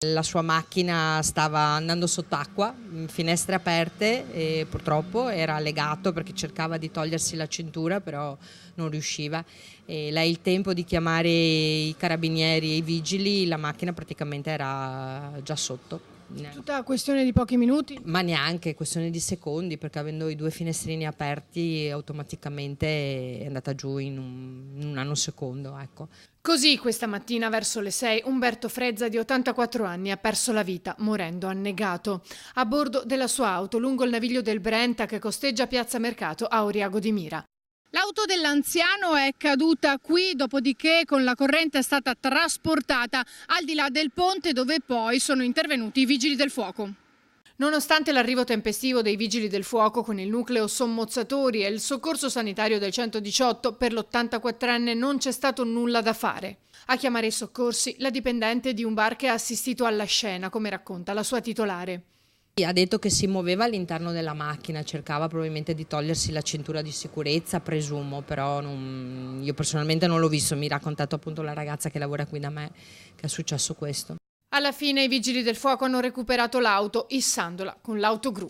La sua macchina stava andando sott'acqua, finestre aperte e purtroppo era legato perché cercava di togliersi la cintura, però non riusciva. E lei il tempo di chiamare i carabinieri e i vigili, la macchina praticamente era già sotto. Tutta questione di pochi minuti? Ma neanche, questione di secondi, perché avendo i due finestrini aperti automaticamente è andata giù in un nanosecondo, ecco. Così questa mattina verso le 6 Umberto Frezza di 84 anni ha perso la vita morendo annegato a bordo della sua auto lungo il naviglio del Brenta che costeggia Piazza Mercato a Oriago di Mira. L'auto dell'anziano è caduta qui, dopodiché con la corrente è stata trasportata al di là del ponte dove poi sono intervenuti i vigili del fuoco. Nonostante l'arrivo tempestivo dei vigili del fuoco con il nucleo sommozzatori e il soccorso sanitario del 118, per l'84enne non c'è stato nulla da fare. A chiamare i soccorsi la dipendente di un bar che ha assistito alla scena, come racconta la sua titolare. Ha detto che si muoveva all'interno della macchina, cercava probabilmente di togliersi la cintura di sicurezza, presumo, però io personalmente non l'ho visto, mi ha raccontato appunto la ragazza che lavora qui da me che è successo questo. Alla fine i vigili del fuoco hanno recuperato l'auto issandola con l'autogru.